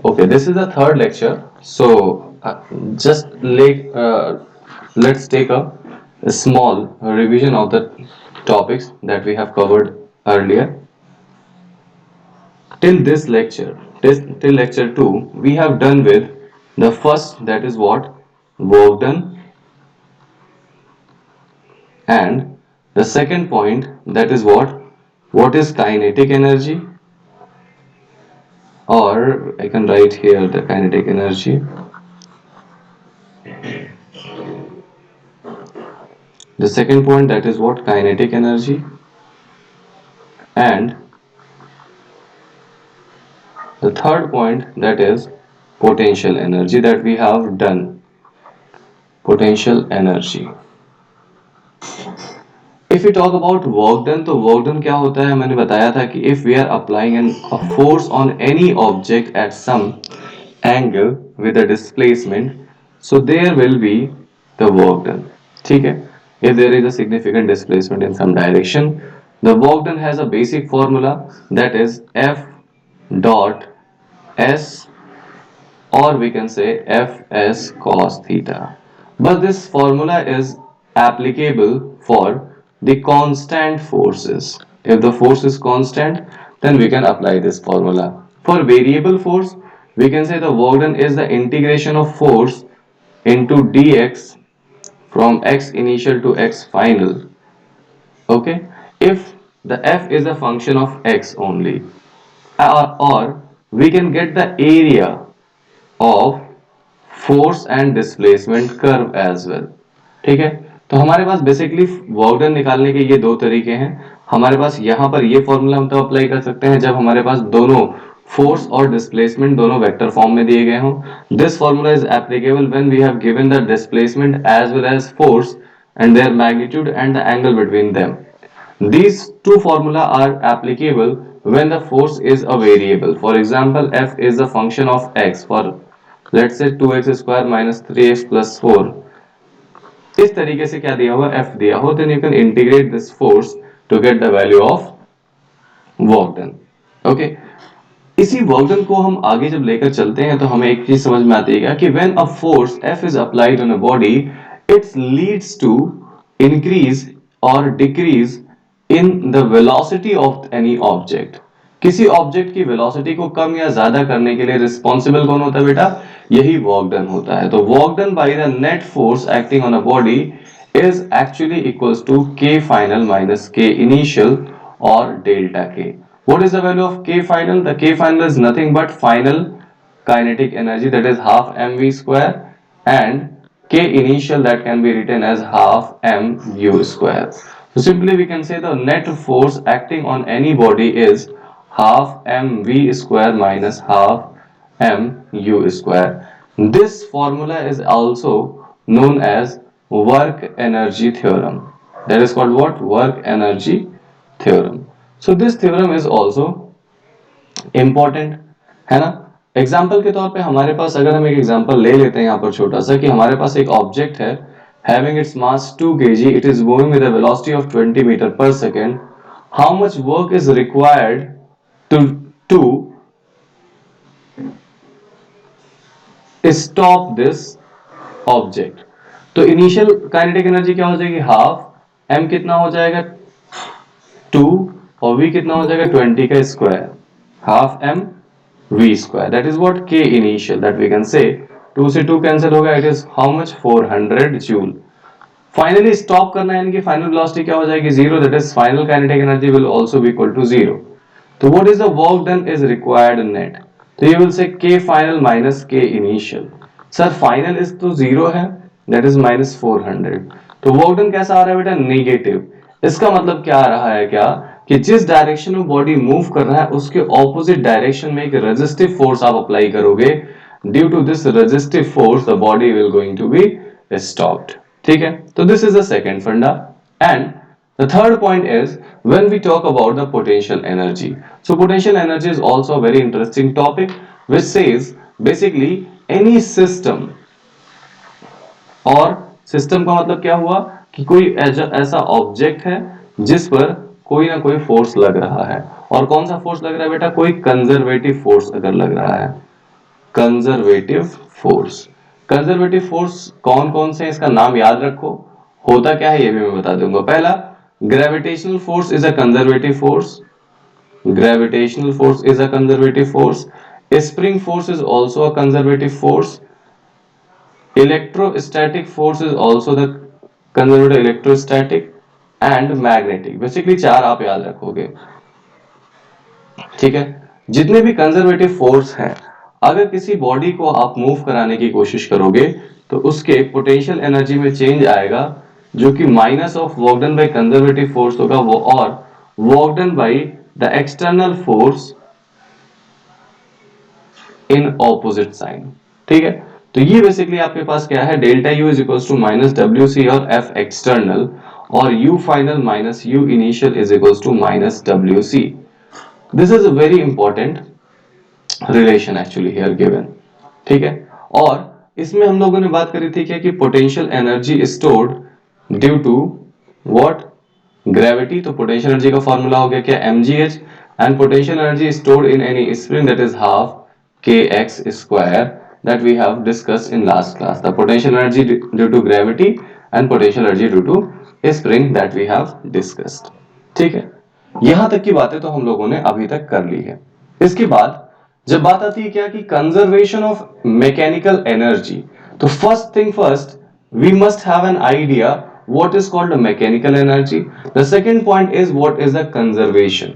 Okay, this is the third lecture. So just let's take a small revision of the topics that we have covered earlier. Till this lecture, till lecture 2, we have done with the first, that is what? Work done. And the second point, that is what? What is kinetic energy? Or I can write here the kinetic energy. The second point, that is what? Kinetic energy. And the third point, that is potential energy, that we have done. Potential energy. If we talk about work done, तो work done क्या होता है? मैंने बताया था कि if we are applying a force on any object at some angle with a displacement, so there will be the work done. ठीक है? If there is a significant displacement in some direction, the work done has a basic formula, that is F dot S, or we can say Fs cos theta. But this formula is applicable for the constant forces. If the force is constant, then we can apply this formula. For variable force, we can say the work done is the integration of force into dx from x initial to x final. Okay, if the f is a function of x only, or we can get the area of force and displacement curve as well. ठीक है, तो हमारे पास basically work done निकालने के ये दो तरीके हैं. हमारे पास यहाँ पर ये फॉर्मूला हम तो अप्लाई कर सकते हैं जब हमारे पास दोनों फोर्स और डिस्प्लेसमेंट दोनों वेक्टर फॉर्म में दिए गए हों. This formula is applicable when we have given the displacement as well as force and their magnitude and the angle between them. These two formula are applicable when the force is a variable. For example, f is a function of x. For let's say 2x square minus 3x plus 4. इस तरीके से क्या दिया हुआ f दिया हो, then you can integrate this force to get the value of work done. Okay. इसी work done को हम आगे जब लेकर चलते हैं तो हमें एक चीज समझ में आती है कि when a force F is applied on a body, it leads to increase or decrease in the velocity of any object. किसी ऑब्जेक्ट की वेलोसिटी को कम या ज्यादा करने के लिए रिस्पॉन्सिबल कौन होता है बेटा? यही वर्क डन होता है. तो work done by the net force acting on a body is actually equals to k final minus k initial or delta k. What is the value of k final? The k final is nothing but final kinetic energy, that is half mv square, and k initial, that can be written as half mu square. So simply we can say the net force acting on any body is half mv square minus half mu square. This formula is also known as work energy theorem. That is called what? Work energy theorem. So this theorem is also important, है ना? Example के तौर पे हमारे पास अगर हम एक example ले लेते हैं यहाँ पर छोटा सा, कि हमारे पास एक ऑब्जेक्ट है having its mass 2 kg, it is moving with a velocity of 20 meter per second. How much work is required to stop this object? तो इनिशियल काइनेटिक एनर्जी क्या हो जाएगी? हाफ m कितना हो जाएगा? 2, और v कितना हो जाएगा? 20 का square, half m v square. That is what? k initial, that we can say 2 से 2 कैंसिल होगा, it is how much? 400 joule. Finally stop करना है, इनकी फाइनल वेलोसिटी क्या हो जाएगी? 0. That is final kinetic energy will also be equal to 0. तो what is the work done is required net? तो you will say k final minus k initial. Sir final is तो 0 है, that is minus 400. तो work done कैसा आ रहा है बेटा? Negative. इसका मतलब क्या आ रहा है? क्या कि जिस डायरेक्शन में बॉडी मूव कर रहा है उसके ऑपोजिट डायरेक्शन में एक रेजिस्टिव फोर्स आप अप्लाई करोगे. Due to this resistive force the body will going to be stopped. ठीक है, तो this is the second funda. And the third point is when we talk about the potential energy. So potential energy is also a very interesting topic which says basically any system, और system का मतलब क्या हुआ कि कोई ऐसा object है जिस पर कोई ना कोई फोर्स लग रहा है। और कौन सा फोर्स लग रहा है बेटा? कोई कंजर्वेटिव फोर्स अगर लग रहा है, कंजर्वेटिव फोर्स। कंजर्वेटिव फोर्स कौन कौन से, इसका नाम याद रखो। होता क्या है ये भी मैं बता दूंगा। पहला, gravitational force is a conservative force. Gravitational force is a conservative force. Spring force is also a conservative force. Electrostatic force is also the conservative electrostatic and magnetic. Basically चार आप याद रखोगे, ठीक है। जितने भी कंजर्वेटिव फोर्स हैं, अगर किसी बॉडी को आप मूव कराने की कोशिश करोगे तो उसके पोटेंशियल एनर्जी में चेंज आएगा, जो कि minus of work done by conservative force होगा वो, और work done by the external force in opposite sign, ठीक है। तो ये बेसिकली आपके पास क्या है, delta U is equal to minus W C और एफ एक्सटर्नल, और U final minus U initial is equal to minus W C. This is a very important relation actually here given, ठीक है। और इसमें हम लोगों ने बात करी थी क्या कि potential energy stored due to what, gravity. तो पोटेंशियल एनर्जी का फॉर्मूला हो गया क्या, mgh, and potential energy stored in any spring that is half kx square that we have discussed in last class. The potential energy due to gravity and potential energy due to spring that we have discussed. ठीक है, यहां तक की बातें तो हम लोगों ने अभी तक कर ली है। इसके बाद जब बात आती है क्या कि कंजर्वेशन ऑफ मैकेनिकल एनर्जी, तो first thing first we must have an idea what is called a mechanical energy. The second point is what is the conservation.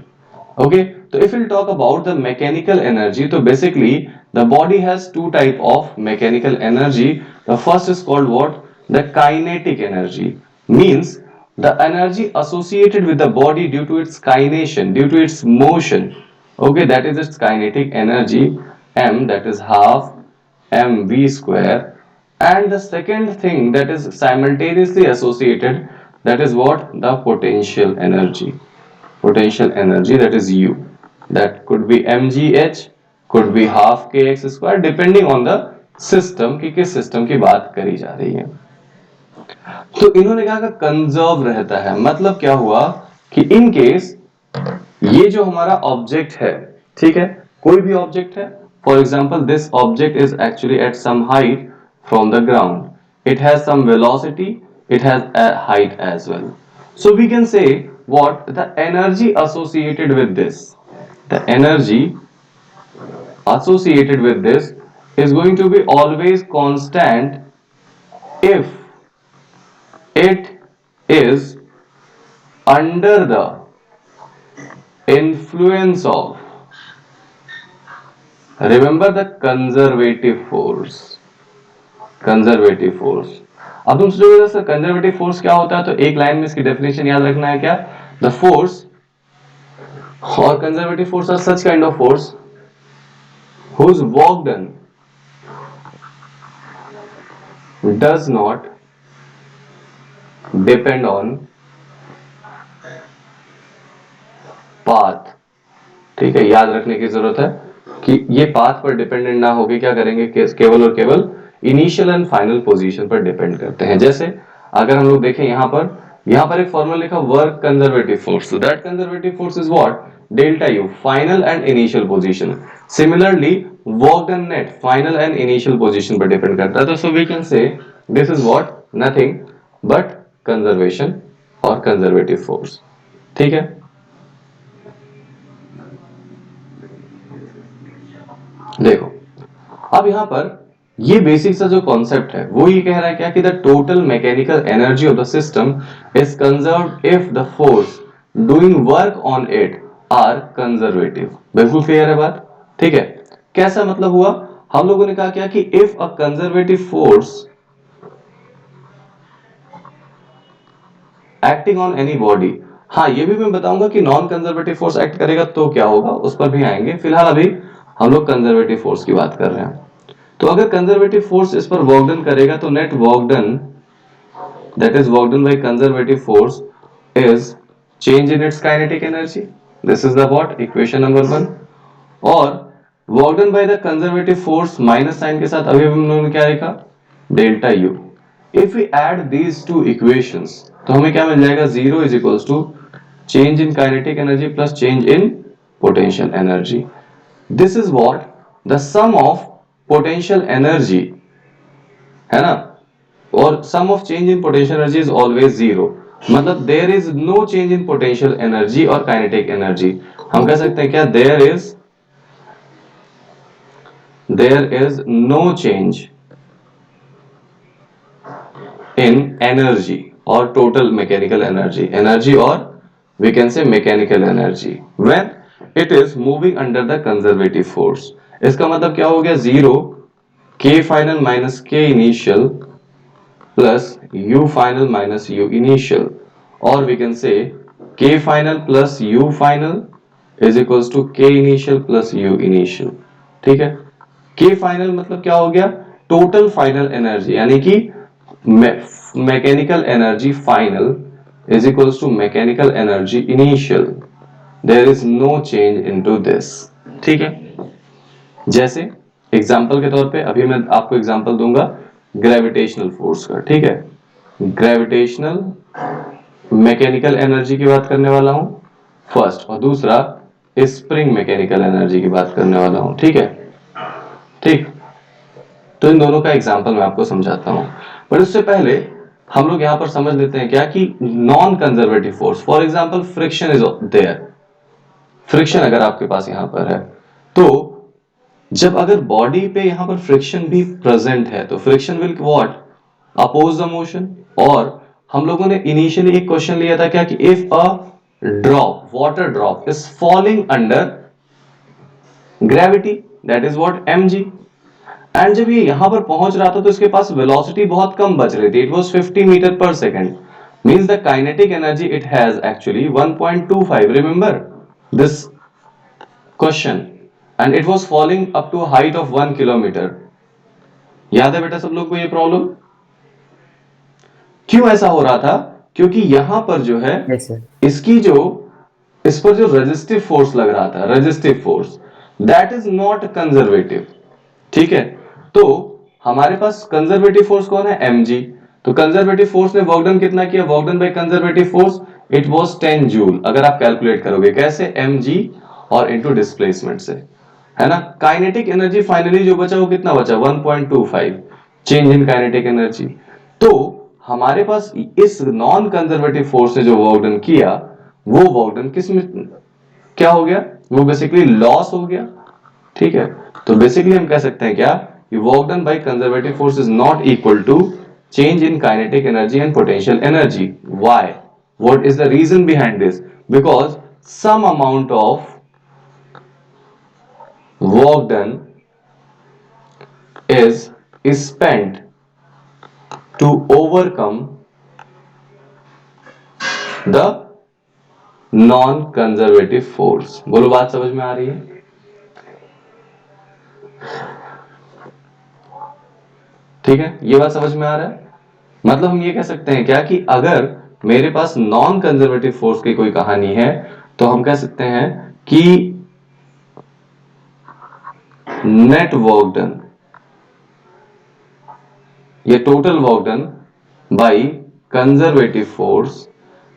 Okay, so if we'll talk about the mechanical energy, so basically the body has two type of mechanical energy. The first is called what, the kinetic energy, means the energy associated with the body due to its kination, due to its motion. Okay, that is its kinetic energy, m, that is half mv square. And the second thing that is simultaneously associated, that is what, the potential energy. Potential energy, that is u, that could be mgh, could be half kx square, depending on the system कि किस system की बात करी जा रही है। तो इन्होंने कहा कि कंजर्व रहता है, मतलब क्या हुआ कि इन केस ये जो हमारा ऑब्जेक्ट है, ठीक है, कोई भी ऑब्जेक्ट है, for example this object is actually at some height from the ground, it has some velocity, it has a height as well. So we can say what, the energy associated with this, the energy associated with this is going to be always constant if it is under the influence of, remember the conservative force, conservative force. अब तुम सोचोगे sir conservative force क्या होता है, तो एक line में इसकी डेफिनेशन याद रखना है क्या, द फोर्स और conservative force are such kind of force whose work done does not depend on path। ठीक है, याद रखने की जरूरत है कि ये पाथ पर डिपेंडेंट ना होके क्या करेंगे, केवल और केवल इनिशियल एंड फाइनल पोजीशन पर डिपेंड करते हैं। जैसे अगर हम लोग देखें यहां पर एक फॉर्मूला लिखा work conservative force, so that conservative force is what, delta U, final and initial position. Similarly work done net final and initial position पर डिपेंड करता है। तो so we can say this is what, nothing but conservation और conservative force. ठीक है, देखो अब यहां पर ये बेसिक सा जो कॉन्सेप्ट है वो ये कह रहा है क्या कि the total mechanical energy of the system is conserved if the force doing work on it are conservative. बिल्कुल क्लियर है बात, ठीक है। कैसा मतलब हुआ, हम लोगों ने कहा क्या कि if a conservative force acting on any body, हाँ ये भी मैं बताऊंगा कि नॉन कंजर्वेटिव फोर्स एक्ट करेगा तो क्या होगा, उस पर भी आएंगे। फिलहाल अभी हम लोग कंजर्वेटिव फोर्स की बात कर रहे हैं। तो अगर कंजर्वेटिव फोर्स इस पर वर्क डन करेगा तो net work done, that is work done by conservative force, is change in its kinetic energy. This is the what, equation number 1। और work done by the conservative force minus sign के साथ अभी हम लोगों ने क्या लिखा, delta U. If we add these two equations तो हमें क्या मिल जाएगा, 0 is equals to change in kinetic energy plus change in potential energy. This is what the sum of potential energy, है ना, और sum of change in potential energy is always zero. मतलब there is no change in potential energy और kinetic energy. हम कह सकते हैं क्या, there is no change in energy or total mechanical energy or we can say mechanical energy when it is moving under the conservative force. इसका मतलब क्या हो गया, zero k final minus k initial plus u final minus u initial, or we can say k final plus u final is equals to k initial plus u initial. ठीक है, k final मतलब क्या हो गया, total final energy, यानी कि mechanical energy final is equals to mechanical energy initial. There is no change into this. ठीक है, जैसे एग्जाम्पल के तौर पे अभी मैं आपको एग्जाम्पल दूंगा ग्रेविटेशनल फोर्स का. ठीक है, ग्रेविटेशनल मैकेनिकल एनर्जी की बात करने वाला हूं फर्स्ट, और दूसरा स्प्रिंग मैकेनिकल एनर्जी की बात करने वाला हूं. ठीक है, ठीक, तो इन दोनों का एग्जाम्पल मैं आपको समझाता हूं, पर उससे पहले हम लोग यहां पर समझ लेते हैं क्या कि non conservative force, for example friction is there. Friction अगर आपके पास यहां पर है, तो जब अगर बॉडी पे यहां पर फ्रिक्शन भी प्रेजेंट है तो friction will what, oppose the motion. और हम लोगों ने इनिशियली एक क्वेश्चन लिया था क्या कि if a drop, water drop is falling under gravity, that is what mg. And जब ये यहां पर पहुंच रहा था तो इसके पास वेलोसिटी बहुत कम बच रही थी, it was 50 metre per second. Means the kinetic energy it has actually 1.25. Remember this question, and it was falling up to height of 1 kilometre. याद है बेटा सब लोग को ये प्रॉब्लम? क्यों ऐसा हो रहा था? क्योंकि यहां पर जो है यस सर। इसकी जो, इस पर जो रेजिस्टिव फोर्स लग रहा था, resistive force, that is not conservative. ठीक है, तो हमारे पास कंजर्वेटिव फोर्स कौन है, mg. तो कंजर्वेटिव फोर्स ने वर्क डन कितना किया, work done by conservative force it was 10 joule. अगर आप कैलकुलेट करोगे कैसे, mg और इनटू डिस्प्लेसमेंट से, है ना. काइनेटिक एनर्जी फाइनली जो बचा वो कितना बचा, 1.25, चेंज इन काइनेटिक एनर्जी. तो हमारे पास इस नॉन कंजर्वेटिव फोर्स ने जो वर्क डन किया, वो वर्क डन किस में क्या हो गया, वो बेसिकली लॉस हो गया. ठीक है, तो बेसिकली हम कह सकते हैं क्या, work done by conservative force is not equal to change in kinetic energy and potential energy. Why, what is the reason behind this, because some amount of work done is spent to overcome the non conservative force. बोलो बात समझ में आ रही है? ठीक है, ये बात समझ में आ रहा है. मतलब हम ये कह सकते हैं क्या कि अगर मेरे पास नॉन कंजर्वेटिव फोर्स की कोई कहानी है तो हम कह सकते हैं कि नेट वर्क डन, ये total work done by conservative force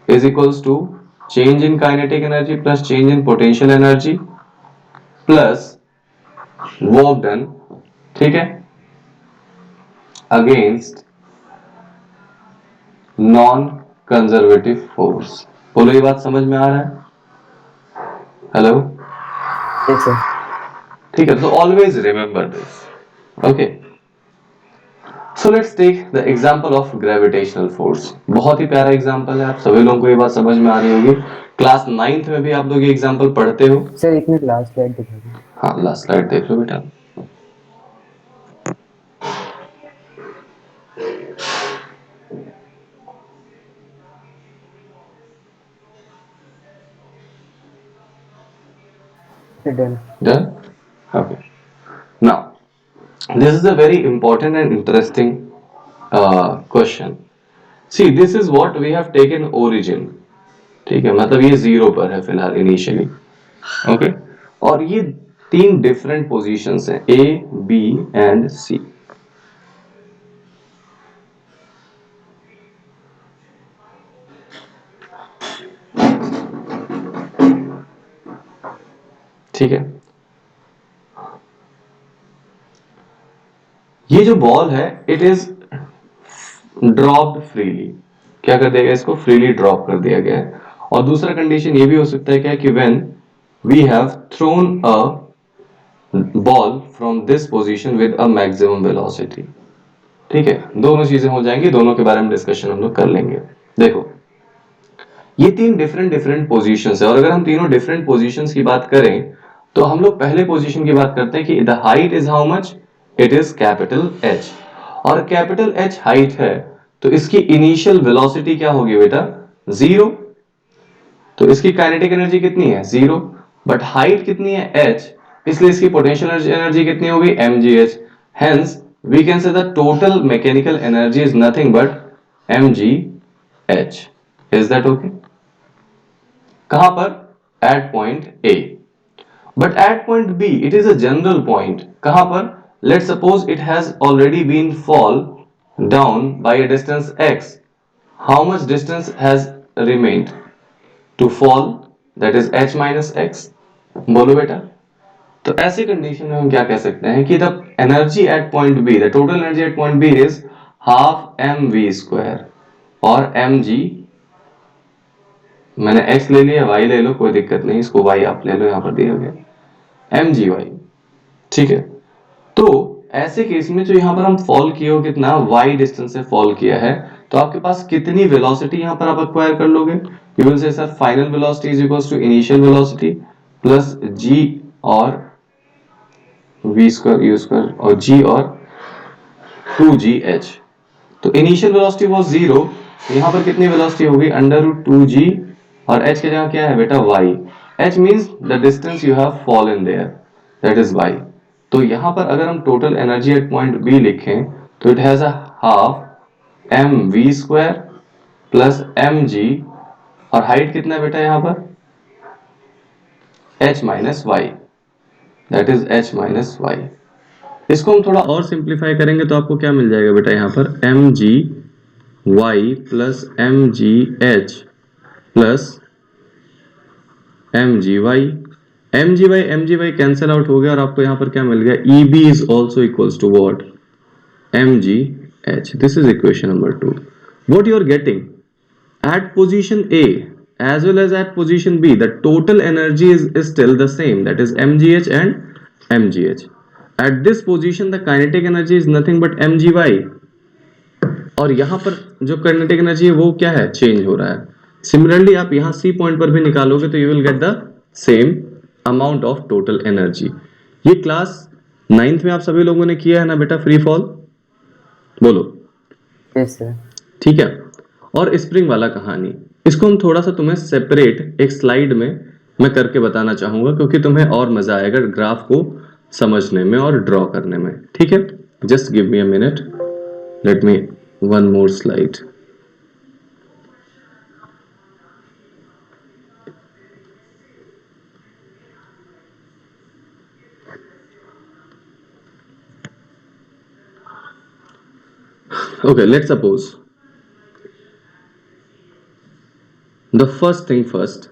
is equals to change in kinetic energy plus change in potential energy plus work done, ठीक है, against non conservative force. बोलो ये बात समझ में आ रहा है? Hello, yes sir. ठीक है, तो always remember this. Okay, so let's take the example of gravitational force. बहुत ही प्यारा एग्जांपल है, आप सभी लोगों को ये बात समझ में आ रही होगी. क्लास 9th में भी आप लोग ये एग्जांपल पढ़ते हो. सर एक मिनट लास्ट स्लाइड दिखा दो। हाँ, लास्ट स्लाइड देख लो बेटा. Done. Done? Okay. Now, this is a very important and interesting question. See, this is what we have taken origin. ठीक है, मतलब ये जीरो पर है फिलहाल इनिशियली. ओके, और ये तीन डिफरेंट पोजीशंस हैं, ए, बी एंड सी. ठीक है, ये जो बॉल है इट इज ड्रॉप्ड फ्रीली, क्या कर दिया गया, इसको फ्रीली ड्रॉप कर दिया गया है। और दूसरा कंडीशन ये भी हो सकता है क्या कि when we have thrown a ball from this position with a maximum velocity. ठीक है, दोनों चीजें हो जाएंगी, दोनों के बारे में डिस्कशन हम लोग कर लेंगे। देखो ये तीन डिफरेंट डिफरेंट पोजीशंस है, और अगर हम तीनों डिफरेंट पोजीशंस की बात करें तो हम लोग पहले पोजीशन की बात करते हैं कि the height is how much, it is capital H, और कैपिटल एच हाइट है तो इसकी इनिशियल वेलोसिटी क्या होगी बेटा, जीरो, तो इसकी काइनेटिक एनर्जी कितनी है, जीरो, बट हाइट कितनी है, एच, इसलिए इसकी पोटेंशियल एनर्जी कितनी होगी, mgh, hence we can say the total mechanical energy is nothing but mgh। Is that okay? कहां पर, at point A, but at point B it is a general point, कहां पर, let suppose it has already been fall down by a distance x, how much distance has remained to fall, that is h minus x, बोलो बेटा। तो ऐसी condition में हम क्या कह सकते हैं कि the energy at point B, the total energy at point B is half M we square, और एम जी, मैंने x ले लिया, y ले लो, कोई दिक्कत नहीं, इसको y आप ले लो, यहां पर दिया गया एम जी वाई। ठीक है, तो ऐसे केस में जो यहां पर हम फॉल किए हो कितना, y डिस्टेंस से फॉल किया है, तो आपके पास कितनी वेलोसिटी यहां पर आप एक्वायर कर लोगे, you will say sir final velocity is equals to initial velocity plus g और v स्क्वायर u स्क्वायर और g और 2gh। तो इनिशियल वेलोसिटी वाज जीरो, यहां पर कितनी वेलोसिटी होगी, अंडर रूट 2g, और h की जगह क्या है बेटा, y, h means the distance you have fallen there, that is y। तो यहां पर अगर हम total energy at point B लिखें तो it has a half M we square plus M G, और हाइट कितना है बेटा यहां पर, h minus Y, that is h minus Y. इसको हम थोड़ा और सिंप्लीफाई करेंगे तो आपको क्या मिल जाएगा बेटा, यहां पर एम जी Y plus M G H plus M G Y cancel out हो गया, और आपको यहां पर क्या मिल गया, E B is also equals to what, mgh। This is equation number 2. What you are getting at position A as well as at position B, the total energy is still the same, that is mgh and mgh. At this position the kinetic energy is nothing but mgy, और यहां पर जो kinetic energy है वो क्या है, change हो रहा है। सिमिलरली आप यहां C पॉइंट पर भी निकालोगे तो you will get the same amount of total energy. ये क्लास 9th में आप सभी लोगों ने किया है ना बेटा, फ्री फॉल, बोलो। Yes sir. ठीक है, और स्प्रिंग वाला कहानी, इसको हम थोड़ा सा तुम्हें सेपरेट एक स्लाइड में मैं करके बताना चाहूंगा, क्योंकि तुम्हें और मजा आएगा ग्राफ को समझने में और ड्रॉ करने में। ठीक है, just give me a minute, let me one more slide. Okay, let's suppose the first thing first,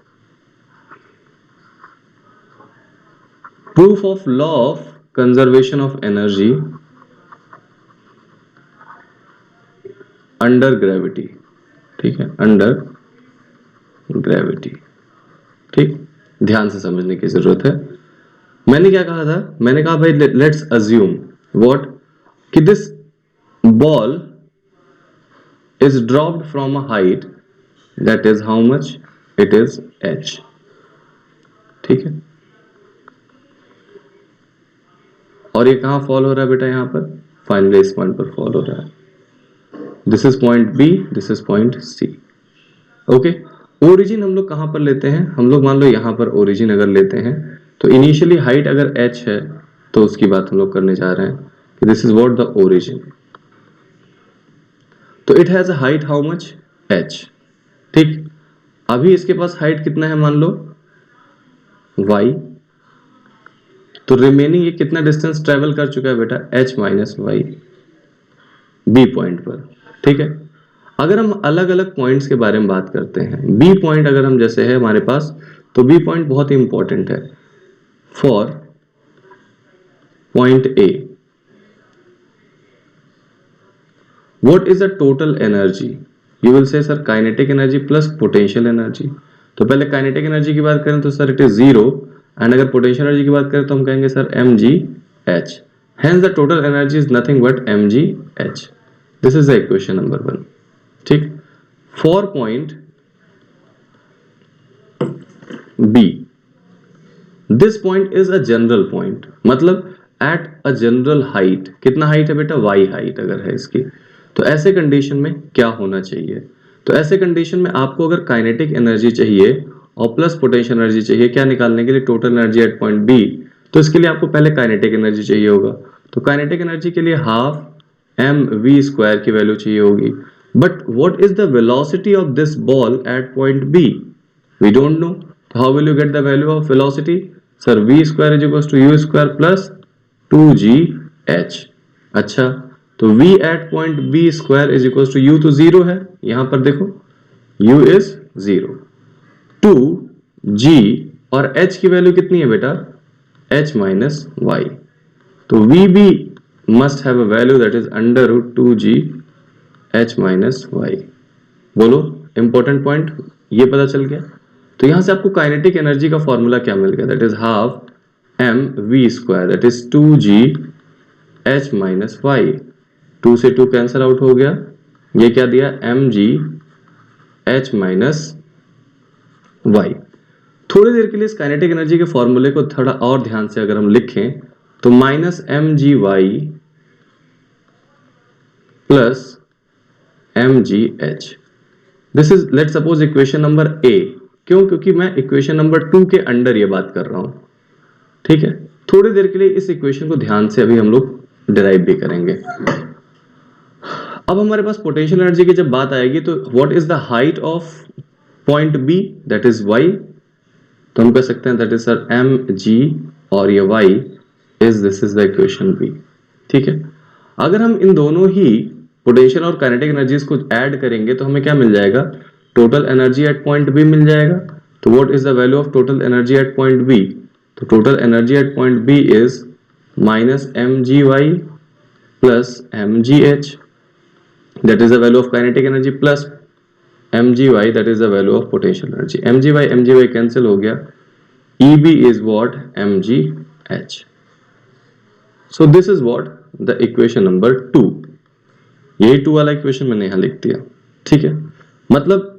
proof of law of conservation of energy under gravity. ठीक है, अंडर ग्रेविटी, ठीक, ध्यान से समझने की जरूरत है। मैंने क्या कहा था, मैंने कहा भाई लेट्स अज्यूम व्हाट, कि this ball is dropped from a height that is how much, it is h। ठीक है, और ये कहां फॉल हो रहा है बेटा, यहां पर फाइनली इस पॉइंट पर फॉल हो रहा है। This is point B, this is point C. Okay, origin हम लोग कहां पर लेते हैं, हम लोग मान लो यहां पर ओरिजिन अगर लेते हैं तो इनिशियली हाइट अगर h है तो उसकी बात हम लोग करने जा रहे हैं कि this is what the origin, तो it has a height how much, h। ठीक, अभी इसके पास हाइट कितना है, मान लो y, तो रिमेनिंग ये कितना डिस्टेंस ट्रेवल कर चुका है बेटा, h minus Y, B point पर। ठीक है, अगर हम अलग अलग पॉइंट्स के बारे में बात करते हैं, बी पॉइंट अगर हम जैसे है हमारे पास, तो बी पॉइंट बहुत ही इंपॉर्टेंट है। for point A. What is the total energy? You will say sir kinetic energy plus potential energy. तो पहले kinetic energy की बात करें तो सर it is 0 and अगर potential energy की बात करें तो हम कहेंगे sir mgh. Hence the total energy is nothing but mgh. This is the equation number 1. ठीक. For point B, this point is a general point, मतलब एट अ जनरल हाइट. कितना हाइट है बेटा? y हाइट अगर है इसकी. तो ऐसे कंडीशन में क्या होना चाहिए? तो ऐसे कंडीशन में आपको अगर काइनेटिक एनर्जी चाहिए और प्लस पोटेंशियल एनर्जी चाहिए, क्या निकालने के लिए? Total energy at point B. तो इसके लिए आपको पहले काइनेटिक एनर्जी चाहिए होगा. तो काइनेटिक एनर्जी के लिए हाफ एम वी स्क्वायर की वैल्यू चाहिए होगी. But what is the velocity of this ball at point B? We don't know. How will you get the value of velocity? Sir v square is equal to U square plus 2gh. अच्छा, तो v at point b square is equal to u तो zero है, यहां पर देखो u is zero. 2g और h की value कितनी है बेटा? h minus Y. तो vb must have a value that is under root 2g h minus Y. बोलो, इंपॉर्टेंट पॉइंट ये पता चल गया. तो यहां से आपको काइनेटिक एनर्जी का फॉर्मूला क्या मिल गया? That is half M we square that is 2g h minus y. 2 से 2 कैंसल आउट हो गया. ये क्या दिया? mg h minus y. थोड़ी देर के लिए इस काइनेटिक एनर्जी के फॉर्मूले को थोड़ा और ध्यान से अगर हम लिखें तो minus m ji Y plus M G h. This is let suppose equation number A. क्यों? क्योंकि मैं इक्वेशन नंबर 2 के अंडर ये बात कर रहा हूं. ठीक है, थोड़ी देर के लिए इस इक्वेशन को ध्यान से अभी हम लोग डिराइव भी करेंगे. अब हमारे पास पोटेंशियल एनर्जी की जब बात आएगी तो what is the height of point B? That is y. तो हम कह सकते हैं दैट इज सर एम जी और ये y is this is the equation B. ठीक है, अगर हम इन दोनों ही पोटेंशियल और काइनेटिक एनर्जीज को ऐड करेंगे तो हमें क्या मिल जाएगा? Total energy at point B मिल जाएगा. तो what is the value of total energy at point B? तो total energy at point B is minus m ji Y plus M G h. That is the value of kinetic energy plus M G y that is the value of potential energy. M ji Y cancel हो गया. E B is what? M ji h. So this is what the equation number 2. यही 2 वाला equation मैंने यहां लिख दिया. ठीक है, मतलब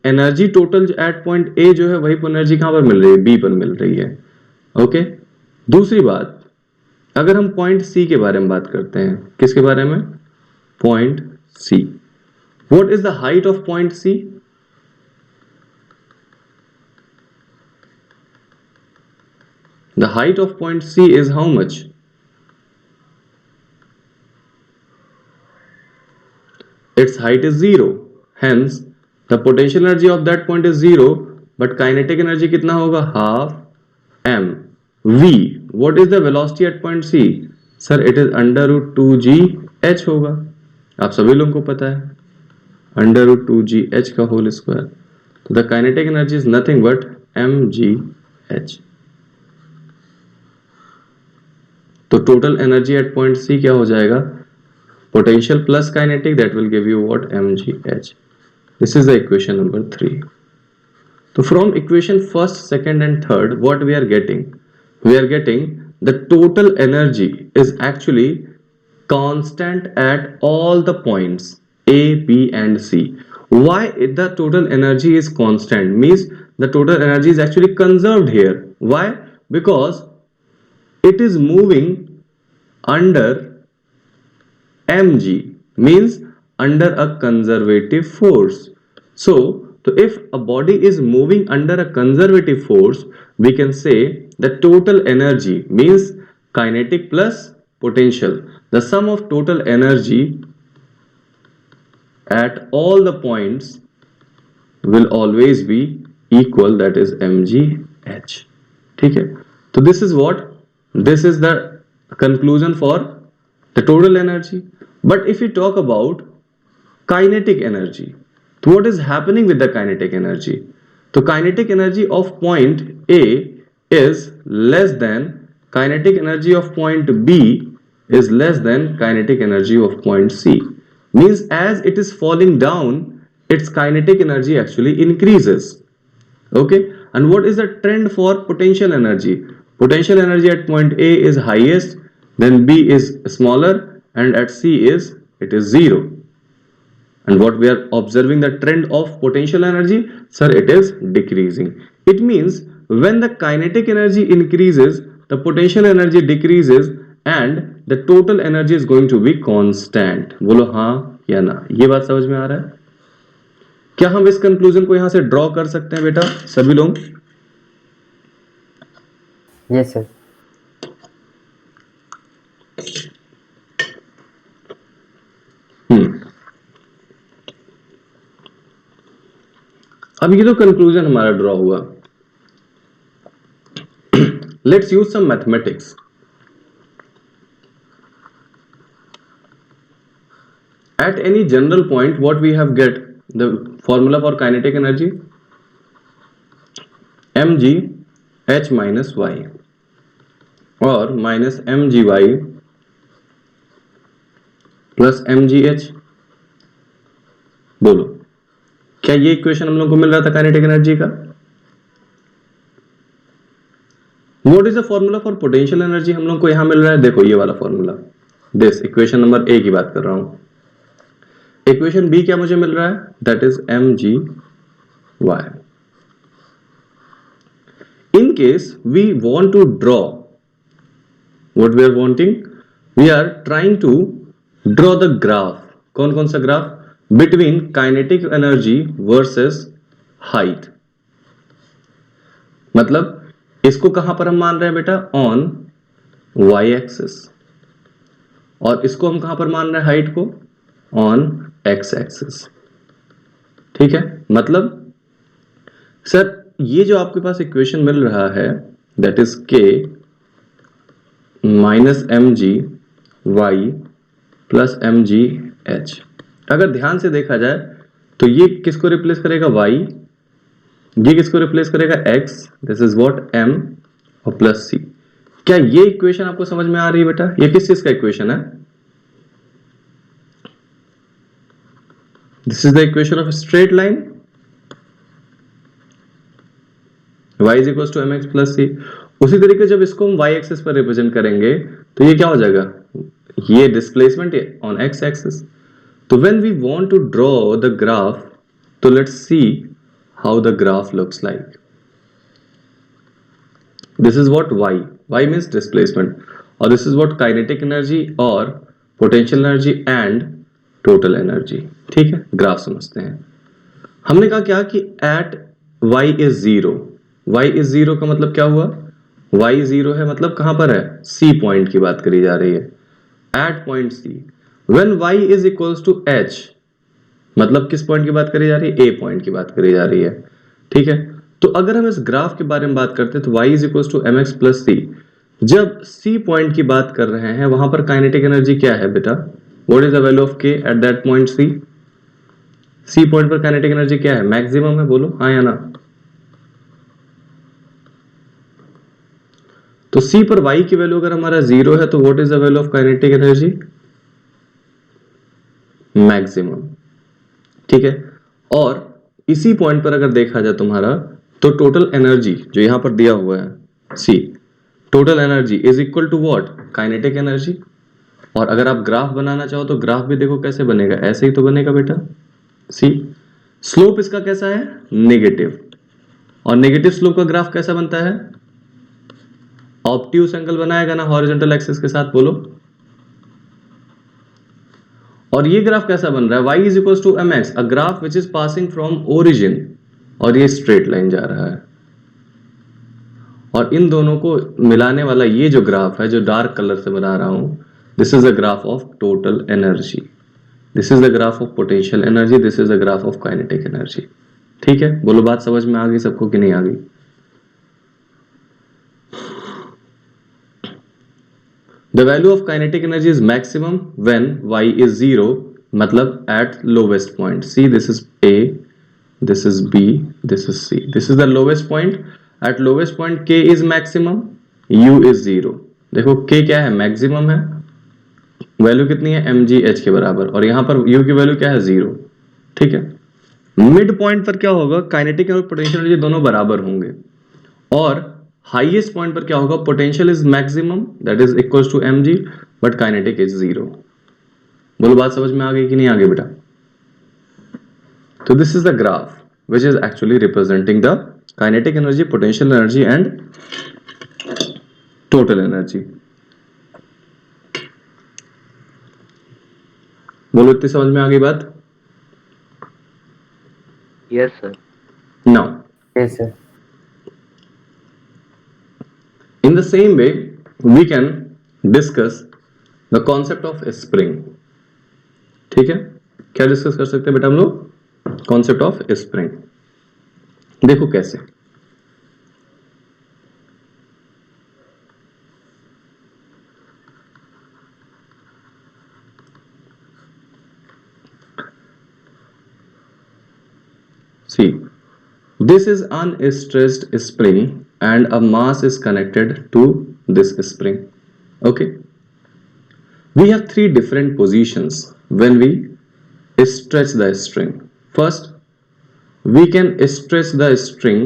energy total at point A जो है वही एनर्जी कहां पर मिल रही है? बी पर मिल रही है. ओके. दूसरी बात, अगर हम पॉइंट सी के बारे में बात करते हैं. किसके बारे में? Point C. What is the height of point C? The height of point C is how much? Its height is 0. Hence, the potential energy of that point is 0. But kinetic energy कितना होगा? Half m. V. What is the velocity at point C? Sir, it is under root 2g h होगा. आप सभी लोगों को पता है. Under root 2g h का whole square. तो the kinetic energy is nothing but mg h. तो total energy at point C क्या हो जाएगा? Potential plus kinetic, that will give you what? mgh. This is the equation number 3. So from equation first, second and third, what we are getting? We are getting the total energy is actually constant at all the points A, B and C. Why the total energy is constant? Means the total energy is actually conserved here. Why? Because it is moving under mg, means under a conservative force. So if a body is moving under a conservative force, we can say the total energy means kinetic plus potential. The sum of total energy at all the points will always be equal, that is mgh. ठीक है, तो this is what? This is the conclusion for the total energy. But if we talk about kinetic energy, what is happening with the kinetic energy? So kinetic energy of point A is less than kinetic energy of point B is less than kinetic energy of point C. Means as it is falling down, its kinetic energy actually increases. Okay, and what is the trend for potential energy? Potential energy at point A is highest, then B is smaller, and at C is it is 0. And what we are observing the trend of potential energy, sir, it is decreasing. It means when the kinetic energy increases, the potential energy decreases, and the total energy is going to be constant. बोलो हाँ या ना, ये बात समझ में आ रहा है? क्या हम इस कंक्लूजन को यहां से ड्रॉ कर सकते हैं बेटा सभी लोग? Yes, sir. अब ये तो कंक्लूजन हमारा ड्रॉ हुआ. Let's use some mathematics. At any general point, what we have get the formula for kinetic energy? mg h minus y or minus mgy plus mgh. बोलो, क्या ये इक्वेशन हम लोग को मिल रहा था काइनेटिक एनर्जी का? What is the formula for potential energy हम लोग को यहां मिल रहा है? देखो ये वाला फॉर्मूला, दिस इक्वेशन नंबर ए की बात कर रहा हूं. इक्वेशन बी क्या मुझे मिल रहा है? That is mgy. In case we want to draw, what we are wanting, we are trying to draw the graph. कौन कौन सा graph? Between kinetic energy versus height. मतलब इसको कहां पर हम मान रहे हैं बेटा? On y axis. और इसको हम कहां पर मान रहे हैं हाइट को? On x axis. ठीक है, मतलब सर ये जो आपके पास इक्वेशन मिल रहा है that is k minus m ji Y plus M G h. अगर ध्यान से देखा जाए तो ये किसको रिप्लेस करेगा? y. ये किसको रिप्लेस करेगा? x. This is what m और प्लस c. क्या ये इक्वेशन आपको समझ में आ रही है बेटा? ये किस चीज का इक्वेशन है? This is the equation of straight line. y is equal to m x plus c. उसी तरीके जब इसको हम y एक्सिस पर रिप्रेजेंट करेंगे तो ये क्या हो जाएगा? ये डिस्प्लेसमेंट ऑन x एक्सिस. तो when we want to draw the graph, तो let's see how the graph looks like. This is what y means displacement, और this is what kinetic energy और potential energy and total energy. ठीक है, graph समझते हैं. हमने कहा क्या कि at y is 0. y is 0 का मतलब क्या हुआ? y 0 है मतलब कहां पर है? c पॉइंट की बात करी जा रही है. At point c when y is equals to h, मतलब किस पॉइंट की बात करी जा रही है? a पॉइंट की बात करी जा रही है. ठीक है, तो अगर हम इस ग्राफ के बारे में बात करते हैं तो y is equals to mx plus c. जब c पॉइंट की बात कर रहे हैं वहां पर काइनेटिक एनर्जी क्या है बेटा? What is the value of k at that point c? c point पर काइनेटिक एनर्जी क्या है? मैक्सिमम है. बोलो हाँ या ना. तो C पर y की वैल्यू अगर हमारा 0 है तो what is the value of kinetic energy? Maximum. ठीक है, और इसी पॉइंट पर अगर देखा जाए तुम्हारा तो टोटल एनर्जी जो यहां पर दिया हुआ है C, total energy is equal to what? Kinetic energy. और अगर आप ग्राफ बनाना चाहो तो ग्राफ भी देखो कैसे बनेगा, ऐसे ही तो बनेगा बेटा. C स्लोप इसका कैसा है? नेगेटिव. और नेगेटिव स्लोप का ग्राफ कैसा बनता है? ऑब्ट्यूस एंगल बनाएगा ना हॉरिजॉन्टल एक्सिस के साथ. बोलो. और ये ग्राफ कैसा बन रहा है? y is equal to m x, a graph which is passing from origin, और ये स्ट्रेट लाइन जा रहा है. और इन दोनों को मिलाने वाला ये जो ग्राफ है जो डार्क कलर से बना रहा हूं, this is the graph of total energy. This is the graph of potential energy. This is the graph of kinetic energy. ठीक है, बोलो बात समझ में आ गई सबको कि नहीं आ गई? The value of kinetic energy is maximum when y is 0, मतलब at lowest point. See, this is A, this is B, this is C. This is the lowest point. At lowest point k is maximum, u is 0। देखो k क्या है, maximum है, value कितनी है mgh के बराबर, और यहां पर u की वैल्यू क्या है 0। ठीक है, मिड पॉइंट पर क्या होगा, काइनेटिक और पोटेंशियल एनर्जी दोनों बराबर होंगे, और हाईएस्ट पॉइंट पर क्या होगा, potential is maximum that is equals to mg but kinetic is 0। बोलो बात समझ में आ गई कि नहीं आ गई बेटा? तो this is the graph which is actually representing the kinetic energy, potential energy and total energy। बोलो इतनी समझ में आ गई बात? Yes, sir. Now, Yes, sir. in the same way, we can discuss the concept of spring। ठीक है, क्या discuss कर सकते हैं बेटा हम लोग? Concept of spring. देखो कैसे, see, this is unstressed spring and a mass is connected to this spring। Okay, we have three different positions when we stretch the string। First, we can stretch the string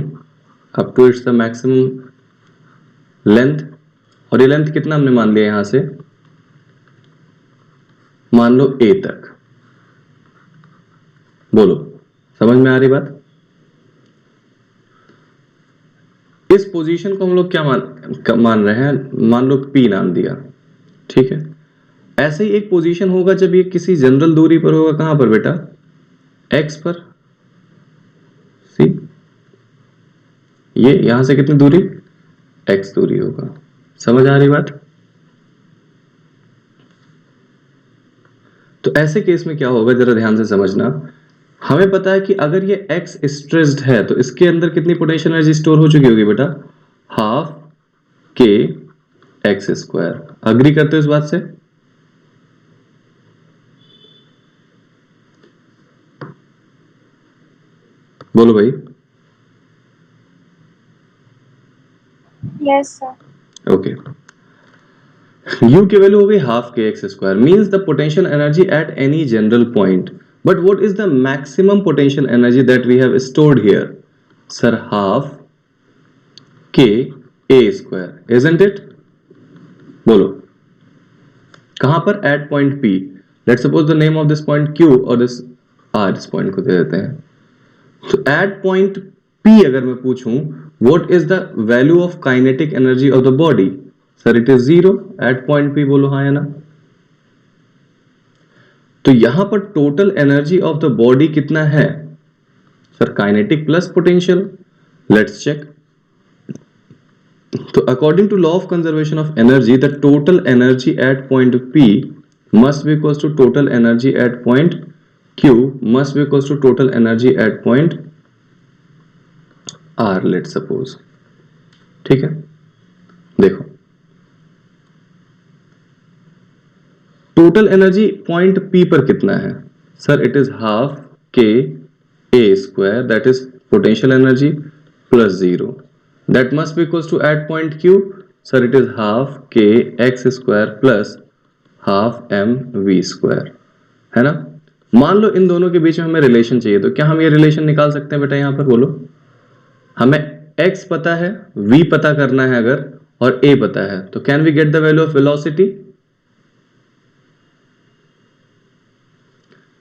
up to its the maximum length, और ये length कितना हमने मान लिया, यहां से मान लो a तक। बोलो समझ में आ रही बात? इस पोजीशन को हम लोग क्या मान रहे हैं, मान लो p नाम दिया। ठीक है, ऐसे ही एक पोजीशन होगा जब ये किसी जनरल दूरी पर होगा, कहां पर बेटा, x पर। सी, ये यहां से कितनी दूरी, x दूरी होगा। समझ आ रही बात? तो ऐसे केस में क्या होगा, जरा ध्यान से समझना। हमें पता है कि अगर ये x स्ट्रेस्ड है तो इसके अंदर कितनी पोटेंशियल एनर्जी स्टोर हो चुकी होगी बेटा, half k x square. Agree करते हो इस बात से? बोलो भाई। Yes, sir. ओके, u की वैल्यू हो गई half k x square, means the potential energy at any general point. But what is the maximum potential energy that we have stored here? Sir half k A square, isn't it? बोलो कहां पर, at point P। Let's suppose the name of this point Q और this R, इस point को दे देते हैं। तो at point P अगर मैं पूछूं what is the value of kinetic energy of the body, sir it is 0 at point P। बोलो हाँ या ना? तो यहां पर total energy of the body कितना है, sir kinetic plus potential. Let's check. तो according to law of conservation of energy, the total energy at point P must be equals to total energy at point Q must be equals to total energy at point R, let's suppose। ठीक है, देखो total energy point P पर कितना है, sir it is half k A square that is potential energy plus 0 that must be equals to at point Q, sir it is half k x square plus half M we square, है ना? मान लो इन दोनों के बीच में हमें relation चाहिए, तो क्या हम ये रिलेशन निकाल सकते हैं बेटा? यहां पर बोलो, हमें x पता है, v पता करना है अगर, और a पता है, तो can we get the value of velocity?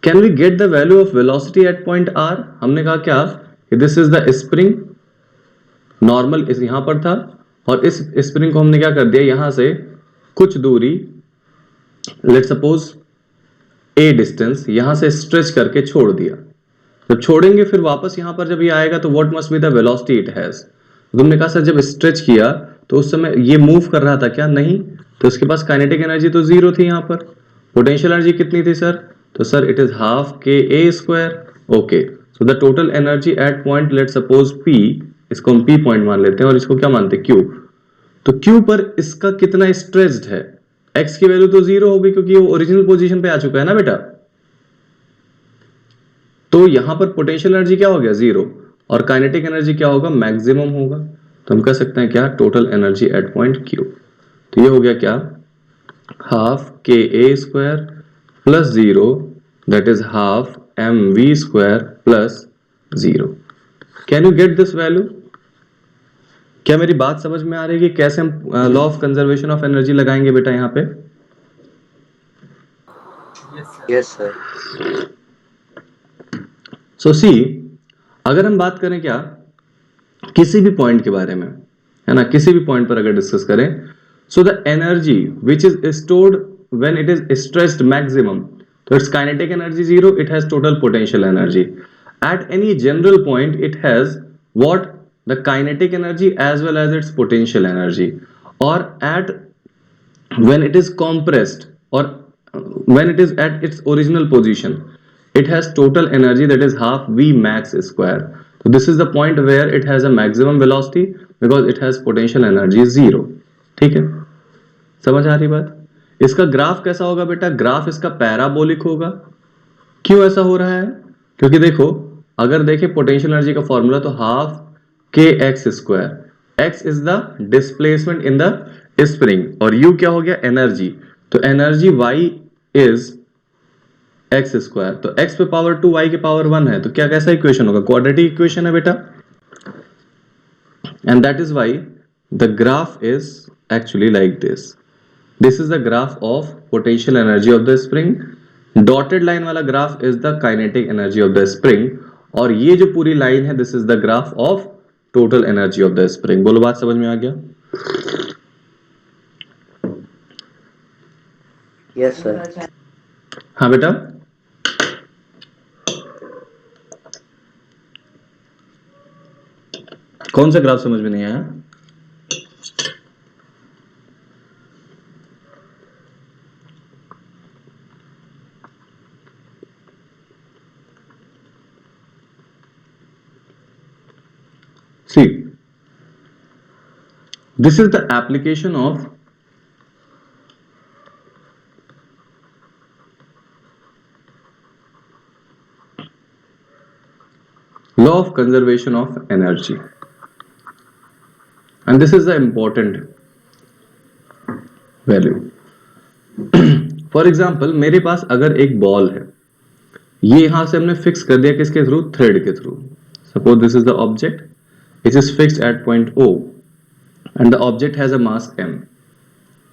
Can we get the value of velocity at point r? हमने कहा क्या, this is the spring, normal इस यहां पर था, और इस स्प्रिंग को हमने क्या कर दिया, यहां से कुछ दूरी, लेट्स सपोज a डिस्टेंस, यहां से स्ट्रेच करके छोड़ दिया। जब छोड़ेंगे फिर वापस यहां पर जब ये आएगा तो what must be the velocity it has. तुमने कहा सर जब स्ट्रेच किया तो उस समय ये मूव कर रहा था क्या? नहीं, तो इसके पास काइनेटिक एनर्जी तो 0 थी। यहां पर पोटेंशियल एनर्जी कितनी थी सर? तो sir it is half k A square. Okay, so the total energy at point, let suppose P, इसको हम P पॉइंट मान लेते हैं और इसको क्या मानते हैं, Q। तो Q पर इसका कितना स्ट्रेच्ड है? x की वैल्यू तो 0 होगी क्योंकि वो ओरिजिनल पोजीशन पे आ चुका है ना बेटा। तो यहां पर पोटेंशियल एनर्जी क्या हो गया, 0, और काइनेटिक एनर्जी क्या होगा, मैक्सिमम होगा। तो हम कह सकते हैं क्या, total energy at point Q। तो ये हो गया क्या, half k A square plus zero, that is half M we square plus zero. Can you get this value? क्या मेरी बात समझ में आ रही है कि कैसे हम law of conservation of energy लगाएंगे बेटा यहाँ पे? Yes sir. सो सी, अगर हम बात करें क्या किसी भी पॉइंट के बारे में, है ना, किसी भी पॉइंट पर अगर डिस्कस करें, so the energy which is stored when it is stressed maximum, तो its kinetic energy zero, it has total potential energy. At any general point it has what, the kinetic energy as well as its potential energy. और at when it is compressed, or when it is at its original position, it has total energy that is half v max square. So this is the point where it has a maximum velocity because it has potential energy zero. ठीक है, समझ आ रही बात? इसका graph कैसा होगा बेटा? Graph इसका पैराबोलिक होगा। क्यों ऐसा हो रहा है? क्योंकि देखो, अगर देखें पोटेंशियल एनर्जी का फॉर्मूला, तो half k x square, x is the displacement in the spring और यू क्या हो गया, एनर्जी। तो energy y is x square, तो एक्स पे पावर 2 वाई के पावर 1 है, तो क्या कैसा इक्वेशन होगा, क्वाड्रेटिक इक्वेशन है बेटा। And that is why the graph is actually like this. This is the graph of potential energy of the spring. Dotted line वाला graph is the kinetic energy of the spring, और ये जो पूरी line है this is the graph of total energy of the spring. बोलो, बात समझ में आ गया? Yes sir. हाँ बेटा, कौन सा ग्राफ समझ में नहीं आया? See, this is the application of law of conservation of energy, and this is the important value. For example, मेरे पास अगर एक बॉल है, ये यहां से हमने फिक्स कर दिया किसके थ्रू, थ्रेड के through. Suppose this is the object, it is fixed at point O and the object has a mass m,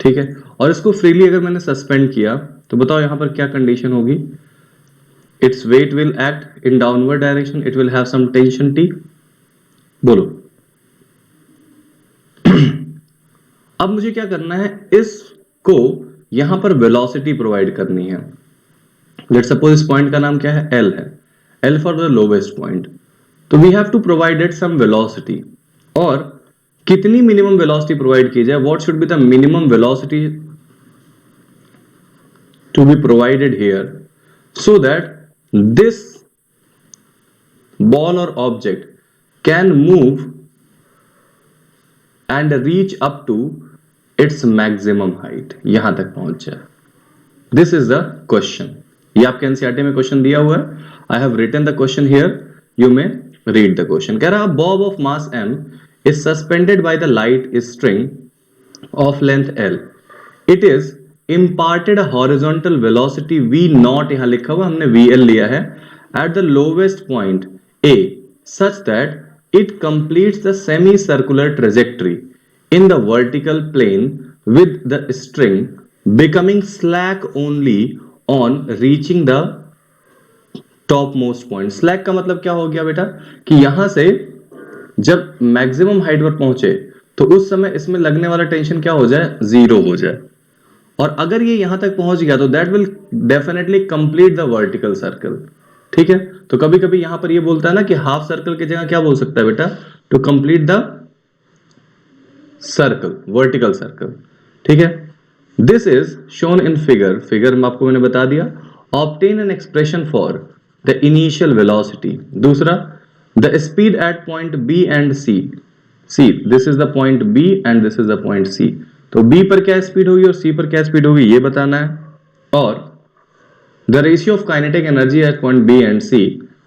ठीक है। और इसको फ्रीली अगर मैंने सस्पेंड किया, तो बताओ यहां पर क्या कंडीशन होगी, it's weight will act in downward direction, it will have some tension T। बोलो, अब मुझे क्या करना है, इसको यहां पर वेलोसिटी प्रोवाइड करनी है। लेट्स सपोज इस पॉइंट का नाम क्या है, L है, L for the lowest point. तो we have to provide it some velocity, और कितनी मिनिमम वेलोसिटी प्रोवाइड की जाए, what should be the minimum velocity to be provided here, so that this ball और object can move and reach up to its maximum height, यहां तक पहुंच जाए। This is the question. ये आपके NCERT में क्वेश्चन दिया हुआ है, I have written the question here, you may read the question. कह रहा Bob of mass m is suspended by the light string of length L. It is imparted a horizontal velocity v naught, यहां लिखा हुआ हमने vl लिया है, at the lowest point A such that it completes the semicircular trajectory in the vertical plane with the string becoming slack only on reaching the topmost point. Slack का मतलब क्या हो गया बेटा, कि यहां से जब मैक्सिमम हाइट पर पहुंचे तो उस समय इसमें लगने वाला टेंशन क्या हो जाए, जीरो हो जाए। और अगर ये यहां तक पहुंच गया तो that will definitely complete the vertical circle, ठीक है। तो कभी कभी यहां पर ये बोलता है ना कि हाफ सर्कल की जगह क्या बोल सकता है बेटा, to complete the circle, vertical circle, ठीक है। This is shown in figure, figure आपको मैंने बता दिया। Obtain an expression for the initial velocity. दूसरा, the speed at point B and C. C, this is the point B and this is the point C. तो B पर क्या speed होगी और सी पर क्या स्पीड होगी, ये बताना है। और the ratio of kinetic energy at point B and C,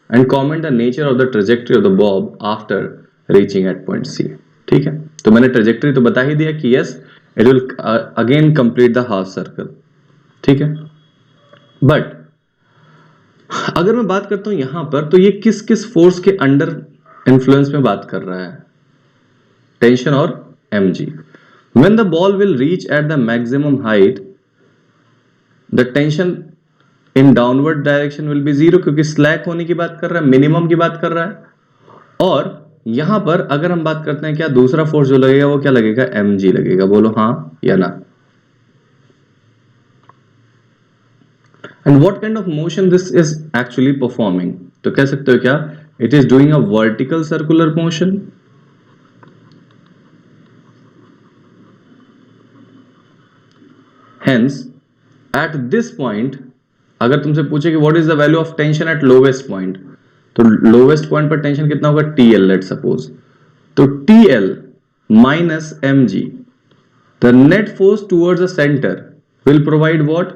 and comment the nature of the trajectory of the bob after reaching at point C. ठीक है, तो मैंने ट्रेजेक्टरी तो बता ही दिया कि yes it will again complete the half circle, ठीक है। बट अगर मैं बात करता हूं यहां पर, तो ये किस किस फोर्स के अंडर इन्फ्लुएंस में बात कर रहा है, टेंशन और mg। When the ball will reach at the maximum height the tension in downward direction will be zero, क्योंकि स्लैक होने की बात कर रहा है, मिनिमम की बात कर रहा है। और यहां पर अगर हम बात करते हैं क्या दूसरा फोर्स जो लगेगा वो क्या लगेगा, mg लगेगा। बोलो हाँ या ना। And what kind of motion this is actually performing, तो कह सकते हो क्या, it is doing a vertical circular motion. Hence eight this point, अगर तुमसे पूछे कि what is the value of tension eight lowest point, तो लोवेस्ट पॉइंट पर टेंशन कितना होगा, TL लेट सपोज। तो TL minus mg, the net force towards the centre will provide what,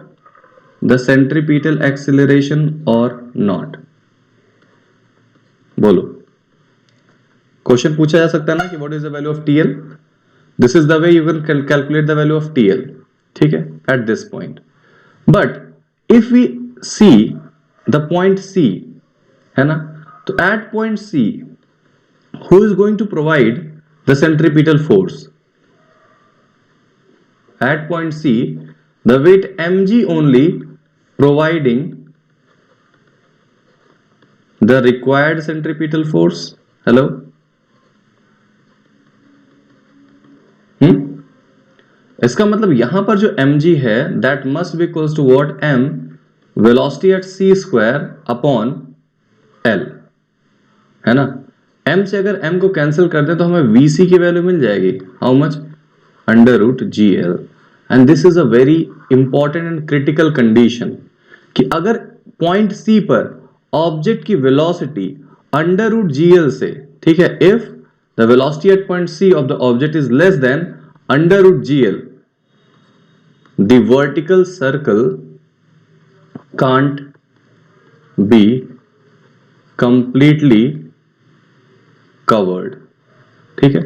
the centripetal acceleration और नॉट। बोलो, question पूछा जा सकता है ना कि what is the value of TL, this is the way you can calculate the value of TL, ठीक है, at this point. But if we see the point C, है ना, तो at point C who is going to provide the centripetal force, at point C the weight mg only providing the required centripetal force। hello, इसका मतलब यहां पर जो mg है that must be equals to what, m velocity at c square upon l, है ना। m से अगर m को कैंसिल कर दें तो हमें vc की वैल्यू मिल जाएगी, how much, under root GL। And this is a very important and critical condition कि अगर पॉइंट C पर ऑब्जेक्ट की वेलोसिटी अंडर रूट GL से, ठीक है, if the velocity at point C of the object is less than under root GL, the vertical circle can't be completely covered, ठीक है।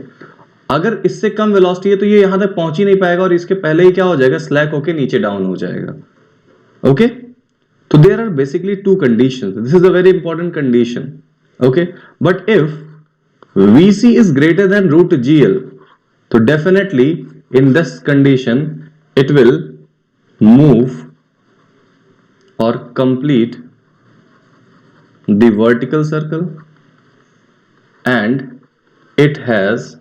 अगर इससे कम वेलोसिटी है तो ये यहां तक पहुंच ही नहीं पाएगा और इसके पहले ही क्या हो जाएगा, स्लैक होके नीचे डाउन हो जाएगा। ओके, तो there are basically two conditions, this is a very important condition. Okay, but if VC is greater than root GL, तो definitely in this condition it will move or complete the vertical circle and it has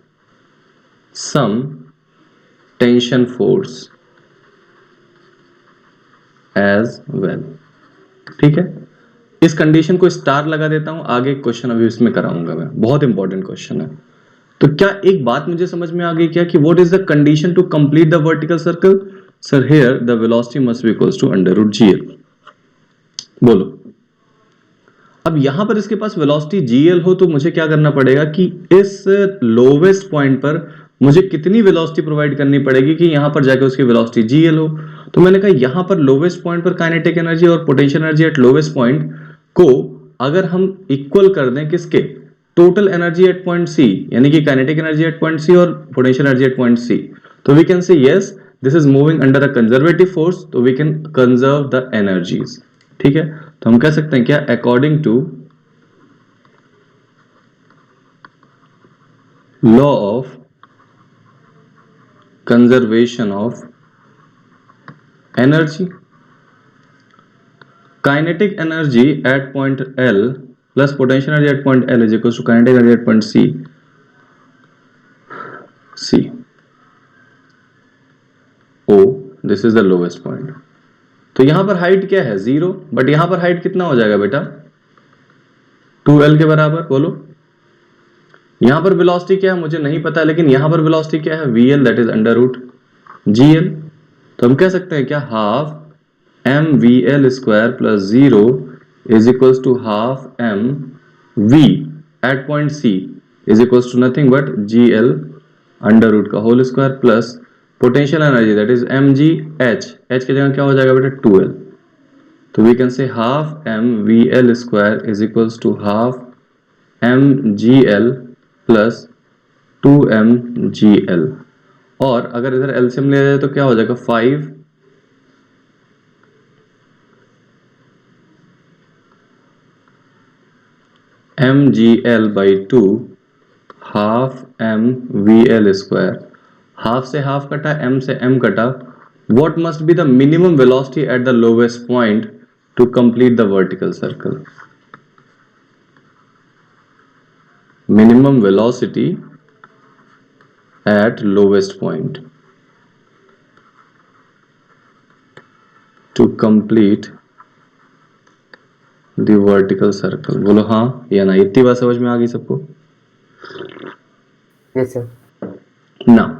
some tension force as well, ठीक है। इस condition को star लगा देता हूं, आगे question अभी इसमें कराऊंगा मैं, बहुत इंपॉर्टेंट क्वेश्चन है। तो क्या एक बात मुझे समझ में आ गई क्या कि what is the condition to complete the vertical circle, sir here the velocity must be equals to under root GL। बोलो, अब यहां पर इसके पास वेलोसिटी GL हो तो मुझे क्या करना पड़ेगा कि इस लोवेस्ट पॉइंट पर मुझे कितनी वेलोसिटी प्रोवाइड करनी पड़ेगी कि यहां पर जाके उसकी वेलोसिटी GL हो। तो मैंने कहा यहां पर लोवेस्ट पॉइंट पर काइनेटिक एनर्जी और potential energy at lowest point को अगर हम इक्वल कर दें किसके, total energy at point C, यानी कि kinetic energy at point C और potential energy at point C, तो we can say yes this is moving under a conservative force, तो we can conserve the energies, ठीक है। तो हम कह सकते हैं क्या, according to law of conservation of energy, kinetic energy at point L plus potential energy at point L is equal to kinetic energy at point C O, this is the lowest point. तो यहां पर height क्या है, 0, but यहां पर height कितना हो जाएगा बेटा, 2L के बराबर। बोलो, यहां पर वेलोसिटी क्या है मुझे नहीं पता, लेकिन यहां पर वेलोसिटी क्या है, VL, that is under root GL। तो हम कह सकते हैं क्या, half mVL square plus 0 is equals to half mV at point C is equals to nothing but GL under root का whole square plus potential energy that is mgh, h की जगह क्या हो जाएगा बेटा, 2L। तो we can say half mVL square is equals to half mgl plus 2mgl। और अगर इधर एलसीएम लिया जाए तो क्या हो जाएगा 5 mgl by 2 half M v l square. Half से हाफ कटा, m से m कटा। What must be the minimum velocity at the lowest point to complete the vertical circle? Minimum velocity at lowest point to complete the vertical circle। बोलो हाँ या ना, इतनी बात समझ में आ गई सबको? Yes sir. ना।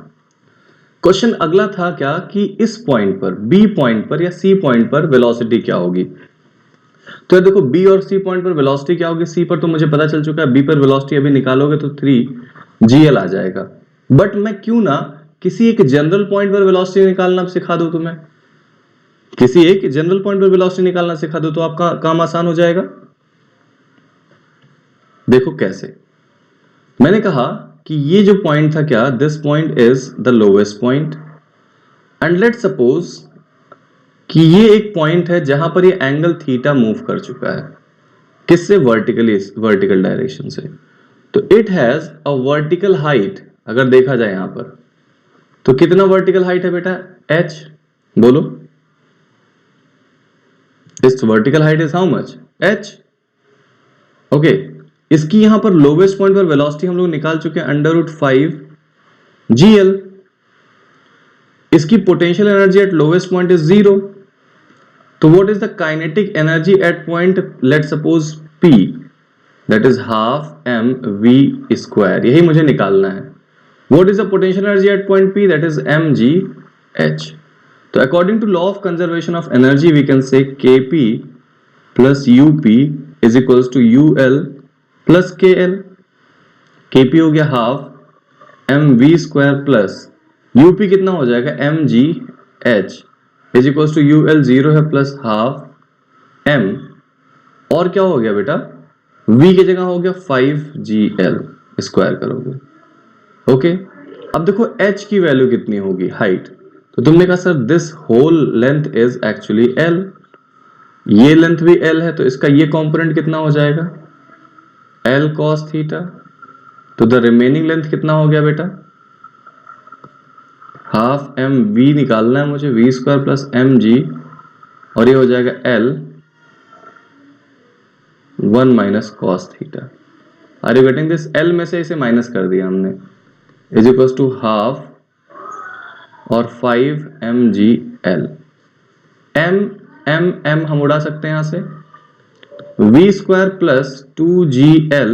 क्वेश्चन अगला था क्या कि इस पॉइंट पर, बी पॉइंट पर या सी पॉइंट पर वेलोसिटी क्या होगी। तो ये देखो बी और सी पॉइंट पर वेलोसिटी क्या होगी। सी पर तो मुझे पता चल चुका है, बी पर वेलोसिटी अभी निकालोगे तो 3gl आ जाएगा। बट मैं क्यों ना किसी एक जनरल पॉइंट पर वेलोसिटी निकालना सिखा दूं तुम्हें, किसी एक जनरल पॉइंट पर वेलोसिटी निकालना सिखा दूं तो आपका काम आसान हो जाएगा। देखो कैसे, मैंने कहा कि ये जो पॉइंट था क्या, this point is the lowest point and let suppose कि ये एक पॉइंट है जहां पर ये एंगल थीटा मूव कर चुका है, किससे, वर्टिकली, वर्टिकल डायरेक्शन से। तो it has a vertical height, अगर देखा जाए यहां पर तो कितना वर्टिकल हाइट है बेटा, h। बोलो, इस vertical height is how much, h। Okay, इसकी यहां पर लोवेस्ट पॉइंट पर वेलोसिटी हम लोग निकाल चुके हैं √5gl। इसकी potential energy at lowest point is 0। तो what is the kinetic energy at point, let suppose p, that is half M we square, यही मुझे निकालना है। What is the potential energy at point p, that is mgh। तो according to law of conservation of energy we can say kp plus up is equals to ul plus kl। kp हो गया half M we square plus u p कितना हो जाएगा, mgh is equals to ul 0 है plus half m, और क्या हो गया बेटा, v की जगह हो गया 5gl, स्क्वायर करोगे। ओके, अब देखो h की वैल्यू कितनी होगी, हाइट। तो तुमने कहा sir this whole length is actually l, ये लेंथ भी l है, तो इसका ये कंपोनेंट कितना हो जाएगा, l cos थीटा। तो द रिमेनिंग लेंथ कितना हो गया बेटा, हाफ एम वी निकालना है मुझे, v square plus M G, और ये हो जाएगा l 1 minus cos theta. Are you getting this, l में से इसे माइनस कर दिया हमने, इज इक्वल टू हाफ और 5mgl। m हम उड़ा सकते हैं यहां से, v square plus 2gl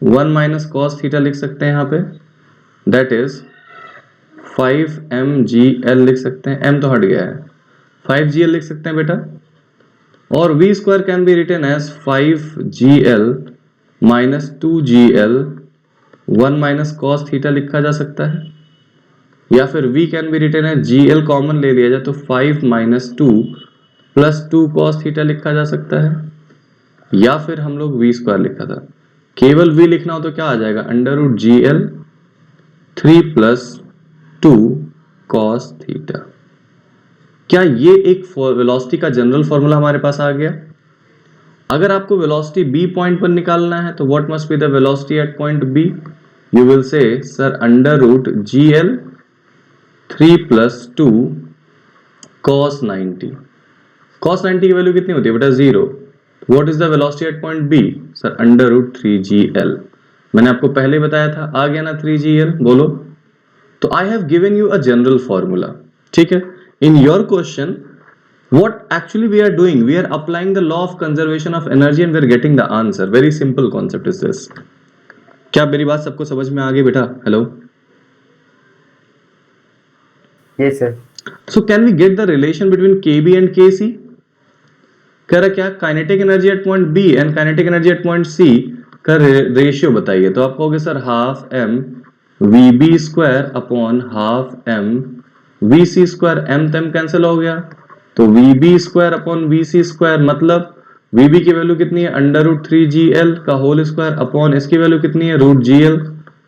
1 minus cos theta लिख सकते हैं यहां पे, दैट इज 5mgl लिख सकते हैं, m तो हट गया है, 5gl लिख सकते हैं बेटा। और v square can be written as 5gl minus 2gl 1 minus cos theta लिखा जा सकता है, या फिर v can be written as gl common ले लिया जाए तो 5 माइनस 2 प्लस 2 कॉस थीटा लिखा जा सकता है, या फिर हम लोग v स्क्वायर लिखा था, केवल v लिखना हो तो क्या आ जाएगा, √gl 3 प्लस 2 कॉस थीटा। क्या ये एक वेलोसिटी का जनरल फॉर्मूला हमारे पास आ गया। अगर आपको वेलोसिटी बी पॉइंट पर निकालना है तो what must be the velocity at point B, you will say sir √gl 3 plus 2 cos 90। cos 90 की वैल्यू कितनी होती है बेटा, 0। What is the velocity at point B, sir √3gl। मैंने आपको पहले बताया था, आ गया ना 3gl, बोलो। तो I have given you a general formula, ठीक है। In your question what actually we are doing, we are applying the law of conservation of energy and we are getting the answer, very simple concept is this। क्या मेरी बात सबको समझ में आ गई बेटा, hello. Yes sir. so can we get the relation between kb and kc, कह रहा क्या, kinetic energy at point B and kinetic energy at point C का रेशियो बताइए। तो आप कहोगे sir half M v B square upon half M v C square, m तम cancel हो गया, तो v B square upon v C square, मतलब वी बी की वैल्यू कितनी है, √3gl का होल स्क्वायर अपॉन इसकी वैल्यू कितनी है, √gl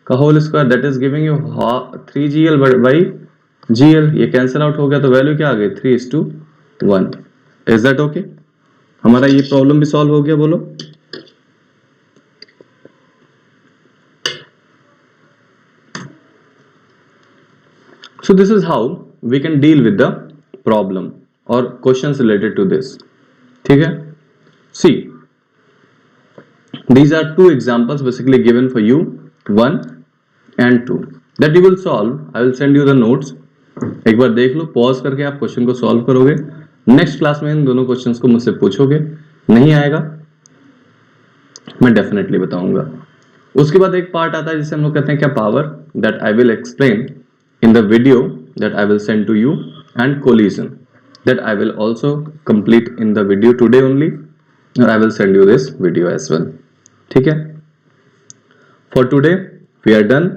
का whole square that is giving you 3gl by gl, ये कैंसिल आउट हो गया तो वैल्यू क्या आ गई 3:1। Is that okay? हमारा ये प्रॉब्लम भी सॉल्व हो गया, बोलो। So this is how we can deal with the problem or questions related to this. ठीक है? See, these are two examples basically given for you, 1 and 2, that you will solve. I will send you the notes. एक बार देख लो, pause करके आप question को solve करोगे। Next class में इन दोनों क्वेश्चंस को मुझसे पूछोगे, नहीं आएगा मैं डेफिनेटली बताऊंगा। उसके बाद एक पार्ट आता है जिसे हम लोग कहते हैं क्या, power, that I will explain in the video that I will send to you, and collision that I will also complete in the video today only, and I will send you this video as well. ठीक है? For today we are done.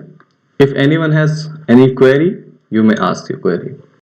If anyone has any query, you may ask your query.